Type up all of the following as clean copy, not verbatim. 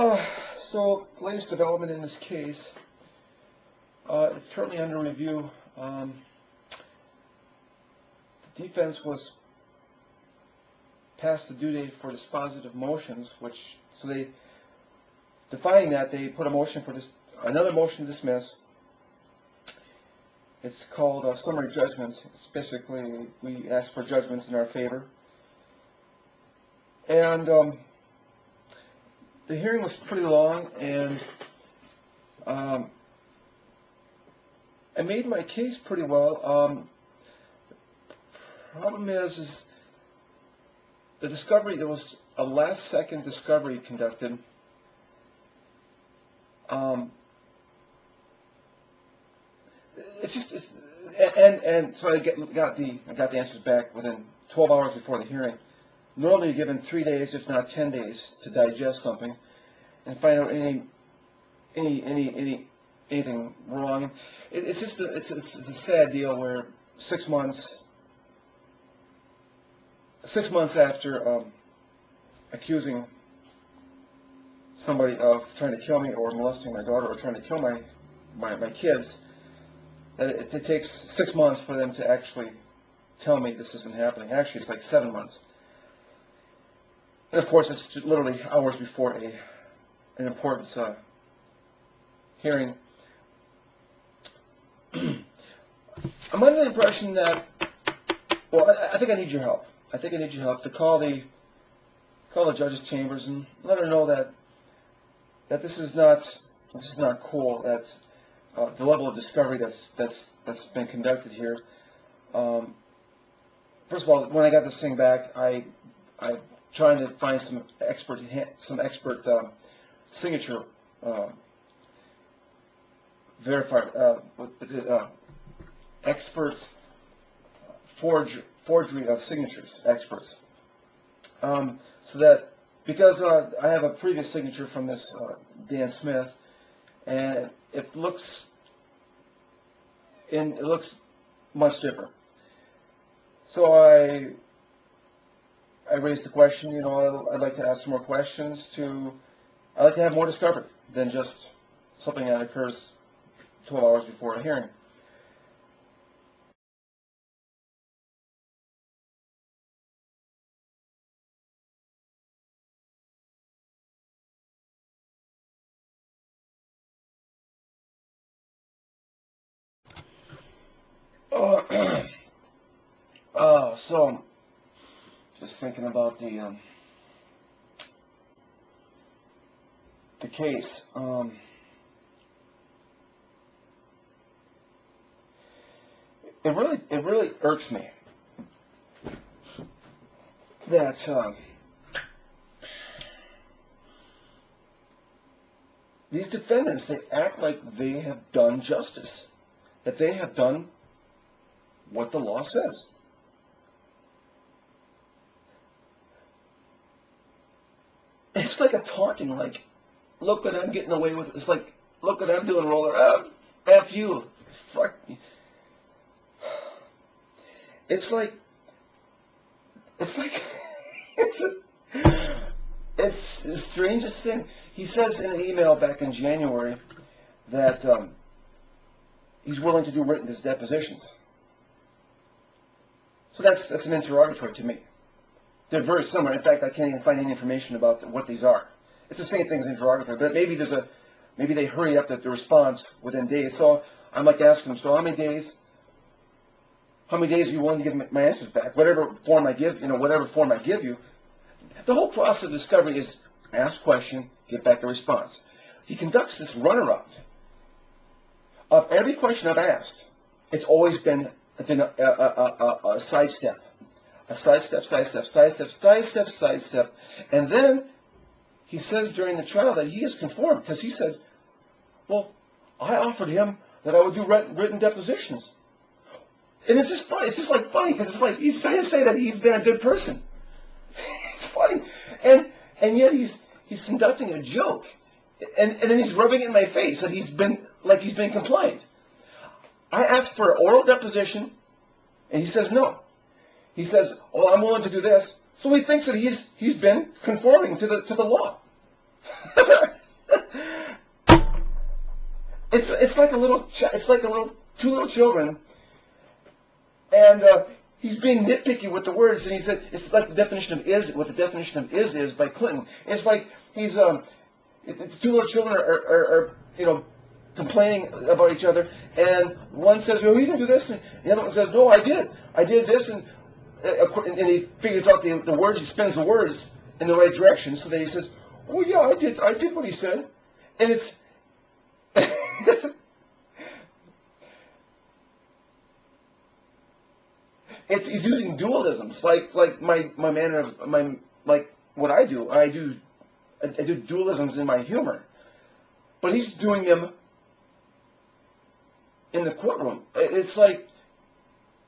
So, latest development in this case. It's currently under review. The defense was past the due date for dispositive motions, so they, defining that, they put a motion for another motion to dismiss. It's called summary judgment. It's basically, we ask for judgment in our favor. And the hearing was pretty long, and I made my case pretty well. Problem is the discovery, there was a last-second discovery conducted. So I got the answers back within 12 hours before the hearing. Normally you're given 3 days, if not 10 days, to digest something and find out anything wrong. It's a sad deal where 6 months after accusing somebody of trying to kill me or molesting my daughter or trying to kill my kids, that it takes 6 months for them to actually tell me this isn't happening. Actually, it's like 7 months. And of course, it's literally hours before an important hearing. I'm under the impression that, well, I think I need your help. I think I need your help to call the judge's chambers and let her know that this is not cool. That the level of discovery that's been conducted here. First of all, when I got this thing back, I trying to find some expert signature verified experts forgery of signatures experts. So that because I have a previous signature from this Dan Smith, and it looks much different. So I raised the question, I'd like to ask some more questions I'd like to have more discovery than just something that occurs 12 hours before a hearing. So just thinking about the case. It really irks me that these defendants, they act like they have done justice, that they have done what the law says. It's like a taunting, like, look what I'm getting away with. It's like, look what I'm doing, roller. F you. Fuck you. It's the strangest thing. He says in an email back in January that he's willing to do written depositions. So that's an interrogatory to me. They're very similar. In fact, I can't even find any information about what these are. It's the same thing as interrogatory, but maybe they hurry up the response within days. So I'm like asking them, so how many days are you willing to give my answers back? Whatever form I give, whatever form I give you. The whole process of discovery is ask question, get back a response. He conducts this runaround of every question I've asked. It's always been a sidestep. A sidestep, and then he says during the trial that he is conformed because he said, well, I offered him that I would do written depositions. And it's just funny. It's just like funny because it's like he's trying to say that he's been a good person. It's funny, and yet he's conducting a joke, and then he's rubbing it in my face that he's been compliant. I asked for an oral deposition, and he says no. He says, "Oh, I'm willing to do this." So he thinks that he's been conforming to the law. like a little, two little children, and he's being nitpicky with the words, and he said it's like the definition of is, what the definition of is by Clinton. It's like he's it's two little children are complaining about each other, and one says, "Oh, he didn't do this," and the other one says, "No, I did this," and he figures out the words, he spins the words in the right direction, so then he says, "Oh yeah, I did what he said," and it's he's using dualisms, like my manner of like what I do. I do dualisms in my humor, but he's doing them in the courtroom. It's like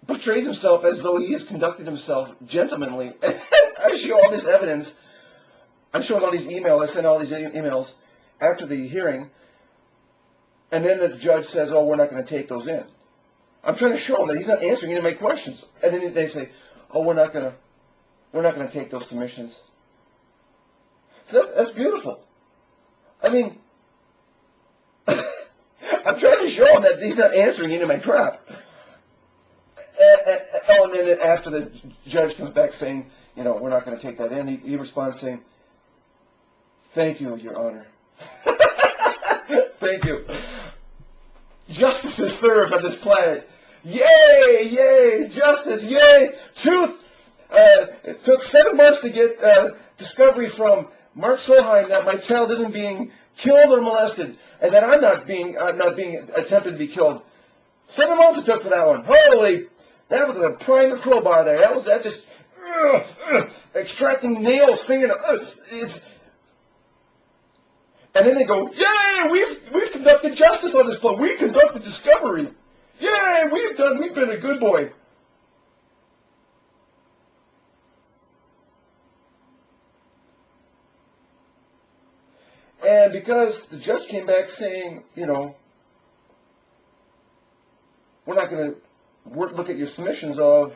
portrays himself as though he has conducted himself gentlemanly. I show all this evidence. I'm showing all these emails. I sent all these emails after the hearing, and then the judge says, "Oh, we're not going to take those in." I'm trying to show him that he's not answering any of my questions, and then they say, "Oh, we're not going to take those submissions." So that's beautiful. I mean, I'm trying to show him that he's not answering any of my crap. And then after the judge comes back saying, "We're not going to take that in," he responds saying, "Thank you, Your Honor." Thank you. Justice is served on this planet. Yay! Yay! Justice! Yay! Truth! It took 7 months to get discovery from Mark Solheim that my child isn't being killed or molested, and that I'm not being attempted to be killed. 7 months it took for that one. Holy! That was a prime of crowbar there. That just extracting nails, fingernails. And then they go, "Yay! We've conducted justice on this planet. We conducted discovery. Yay! We've been a good boy." And because the judge came back saying, we're not going to look at your submissions of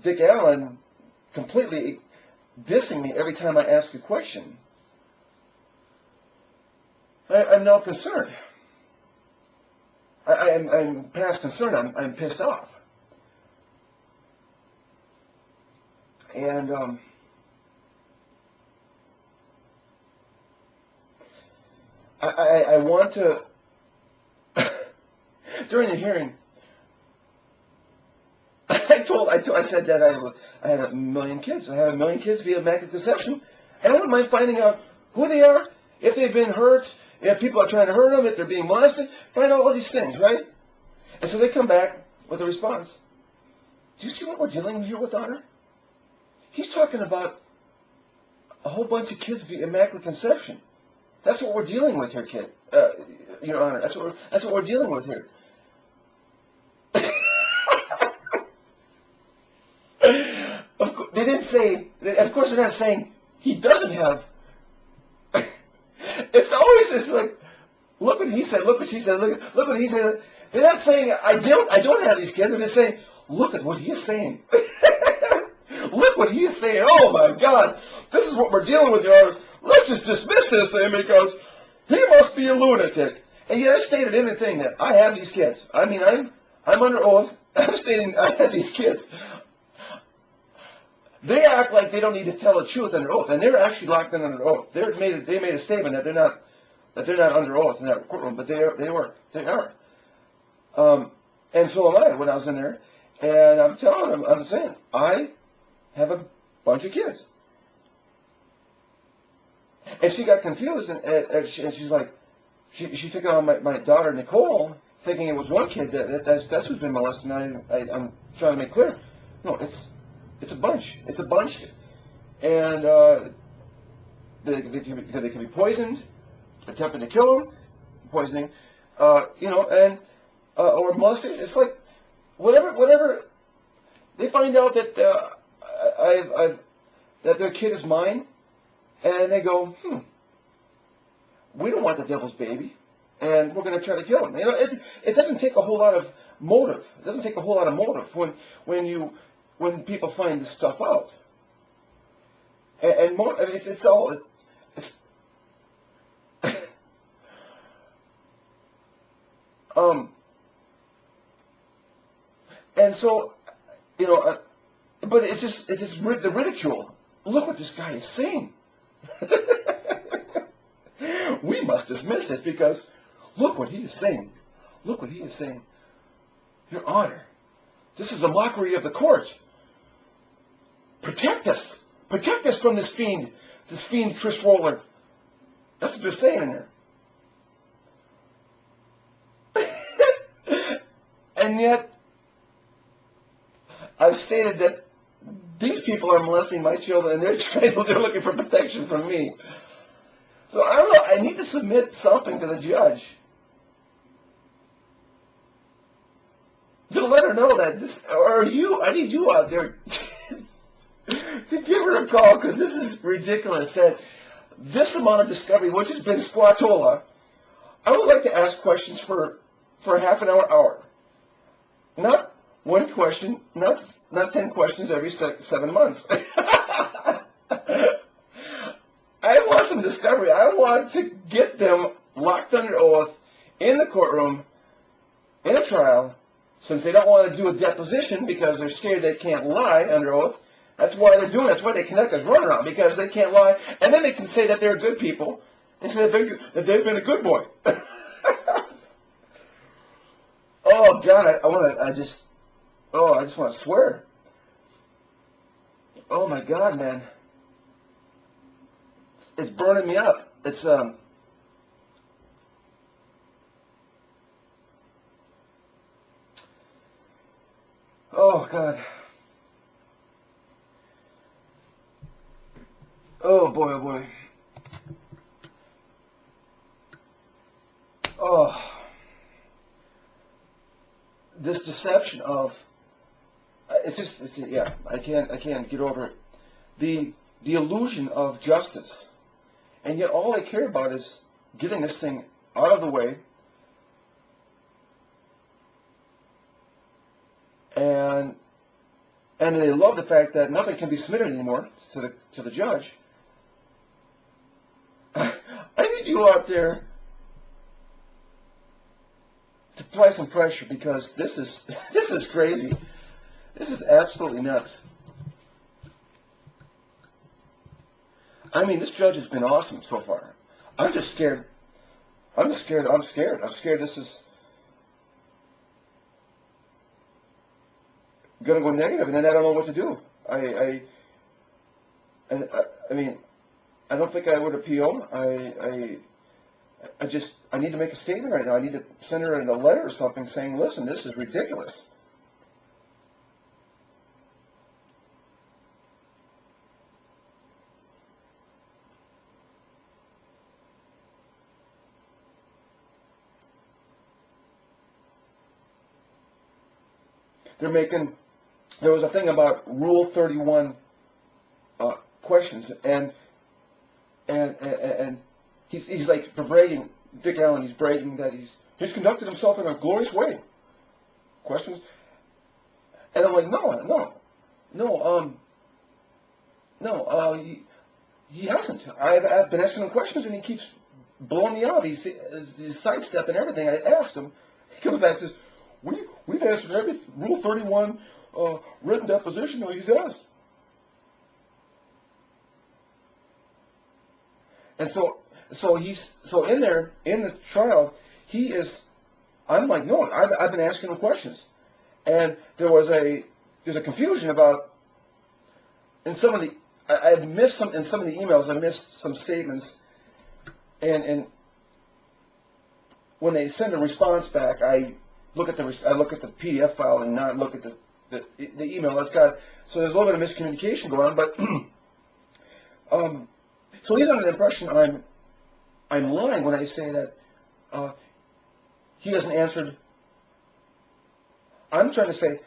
Dick Allen completely dissing me every time I ask a question, I'm now concerned. I'm past concern. I'm pissed off. And I want to, during the hearing, I said that I had 1 million kids. I have 1 million kids via immaculate conception, and I wouldn't mind finding out who they are, if they've been hurt, if people are trying to hurt them, if they're being molested, find out all these things, right? And so they come back with a response. Do you see what we're dealing here with, Honor? He's talking about a whole bunch of kids via immaculate conception. That's what we're dealing with here, kid. Your Honor, that's what we're dealing with here. They didn't say. Of course, they're not saying he doesn't have. It's like, look what he said. Look what she said. Look what he said. They're not saying I don't have these kids. They're just saying, look at what he is saying. Look what he is saying. Oh my God, this is what we're dealing with, Your Honor. Let's just dismiss this thing because he must be a lunatic. And yet I stated in the thing that I have these kids. I mean, I'm under oath. I'm stating I have these kids. They act like they don't need to tell the truth under oath, and they're actually locked in under oath. They made a statement that they're not under oath in that courtroom, but they are. And so am I when I was in there, and I'm telling them, I'm saying I have a bunch of kids. And she got confused, and she's like, she took on my daughter Nicole, thinking it was one kid that's who's been molested. And I'm trying to make clear, no, it's a bunch. It's a bunch, and they can be poisoned, attempting to kill them, poisoning, and or molested. It's like whatever. They find out that that their kid is mine, and they go, we don't want the devil's baby, and we're going to try to kill him. It doesn't take a whole lot of motive. It doesn't take a whole lot of motive when people find this stuff out. And it's And so, but it's just the ridicule. Look what this guy is saying. We must dismiss it because look what he is saying. Look what he is saying. Your Honor, this is a mockery of the court. Protect us. Protect us from this fiend Chris Roller. That's what they're saying in there. And yet, I've stated that these people are molesting my children, and they're looking for protection from me. So I don't know. I need to submit something to the judge to let her know that this, or you. I need you out there to give her a call because this is ridiculous. That this amount of discovery, which has been squatola, I would like to ask questions for half an hour. Not one question, not 10 questions every 7 months. I want some discovery. I want to get them locked under oath in the courtroom in a trial, since they don't want to do a deposition because they're scared they can't lie under oath. That's why they're doing it. That's why they connect us runaround, because they can't lie, and then they can say that they're good people and say that they've been a good boy. Oh God, I just want to swear. Oh my God, man. It's burning me up. It's, oh God. Oh boy, oh boy. Oh. This deception of, yeah, I can't get over it. The illusion of justice. And yet all I care about is getting this thing out of the way. And they love the fact that nothing can be submitted anymore to the judge. I need you out there to apply some pressure, because this is crazy. This is absolutely nuts. I mean, this judge has been awesome so far. I'm just scared. I'm scared this is going to go negative, and then I don't know what to do. I mean, I don't think I would appeal. I need to make a statement right now. I need to send her a letter or something saying, listen, this is ridiculous. There was a thing about Rule 31 questions, and he's like bragging, Dick Allen, he's bragging that he's conducted himself in a glorious way. Questions? And I'm like, no, he hasn't. I've been asking him questions, and he keeps blowing me out. He's sidestepping everything. I asked him. He comes back and says, we've answered every Rule 31 written deposition. No, he does. And so in the trial, I'm like, no, I've been asking him questions. And there's a confusion about, in some of the, I missed some, in some of the emails, I missed some statements. And when they send a response back, I look at the PDF file and not look at the email that's got, so there's a little bit of miscommunication going on, but, so he's under the impression I'm lying when I say that he hasn't answered. I'm trying to say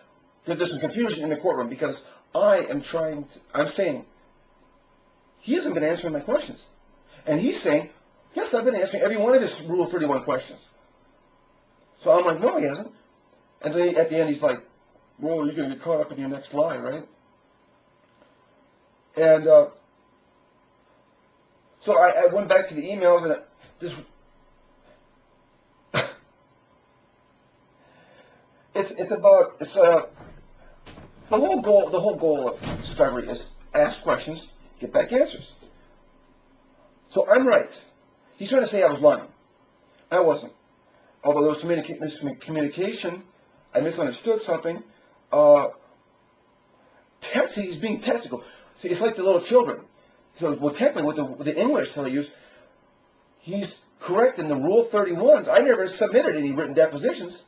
that there's some confusion in the courtroom, because I'm saying he hasn't been answering my questions. And he's saying, yes, I've been answering every one of his Rule 31 questions. So I'm like, no, he hasn't. And then at the end, he's like, well, you're going to get caught up in your next lie, right? And so I went back to the emails, and the whole goal of discovery is ask questions, get back answers. So I'm right. He's trying to say I was lying. I wasn't. Although there was miscommunication, I misunderstood something. He's being technical. See, it's like the little children. So, well, technically, with the English that I use, he's correct in the Rule 31s. I never submitted any written depositions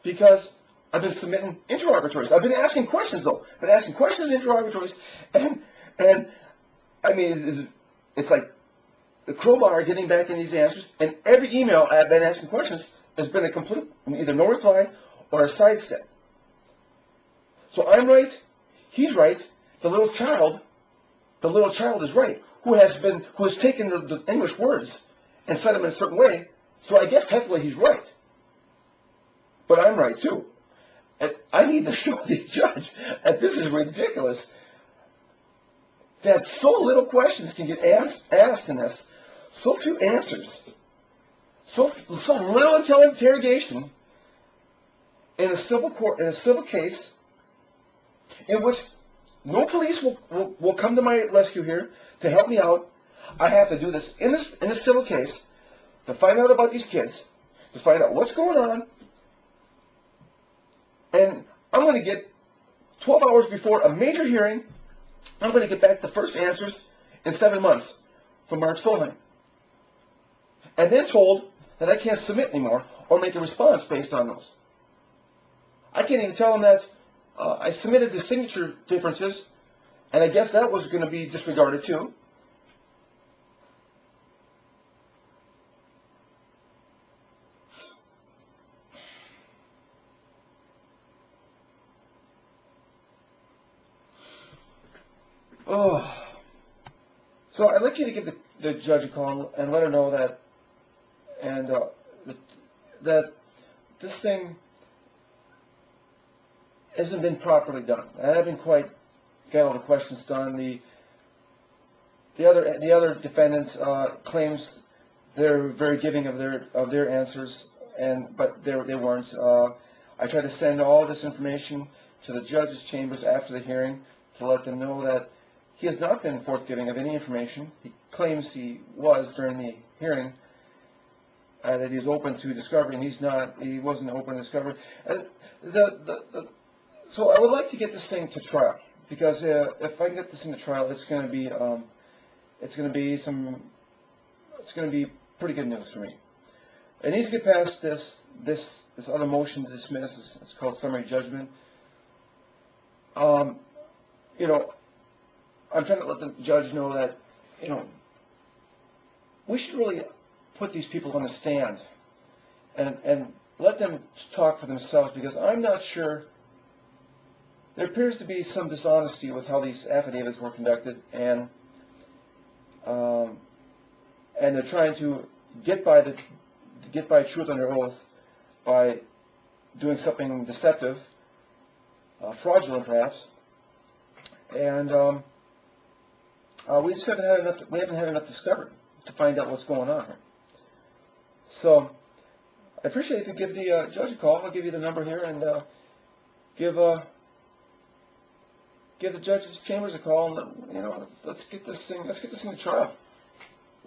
because I've been submitting interrogatories. I've been asking questions, though. I've been asking questions in interrogatories, and I mean, it's like the crowbar getting back in these answers, and every email I've been asking questions has been a complete, either no reply or a sidestep. So I'm right, he's right, the little child is right, who has taken the English words and said them in a certain way, so I guess technically he's right. But I'm right too. And I need to show the judge that this is ridiculous. That so little questions can get asked in this, so few answers, so little interrogation in a civil case in which no police will come to my rescue here to help me out. I have to do this in this civil case to find out about these kids, to find out what's going on, and I'm going to get 12 hours before a major hearing. I'm going to get back the first answers in 7 months from Mark Solheim. And then told that I can't submit anymore or make a response based on those. I can't even tell them that I submitted the signature differences, and I guess that was going to be disregarded too. Oh. So I'd like you to give the judge a call and let her know that, that this thing hasn't been properly done. I haven't quite got all the questions done. The other defendants claims they're very giving of their answers, but they weren't. I tried to send all this information to the judge's chambers after the hearing to let them know that he has not been forthgiving of any information. He claims he was during the hearing, that he was open to discovery, and he's not. He wasn't open to discovery. And so I would like to get this thing to trial, because if I can get this into trial, it's going to be pretty good news for me. It needs to get past this other motion to dismiss. It's called summary judgment. You know, I'm trying to let the judge know that, you know, we should really put these people on the stand and let them talk for themselves, because I'm not sure. There appears to be some dishonesty with how these affidavits were conducted, and they're trying to get by truth under oath by doing something deceptive, fraudulent perhaps, and we just haven't had enough discovery to find out what's going on here. So I appreciate if you give the judge a call. I'll give you the number here, and give the judge's chambers a call, and let's get this thing to trial.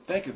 Thank you.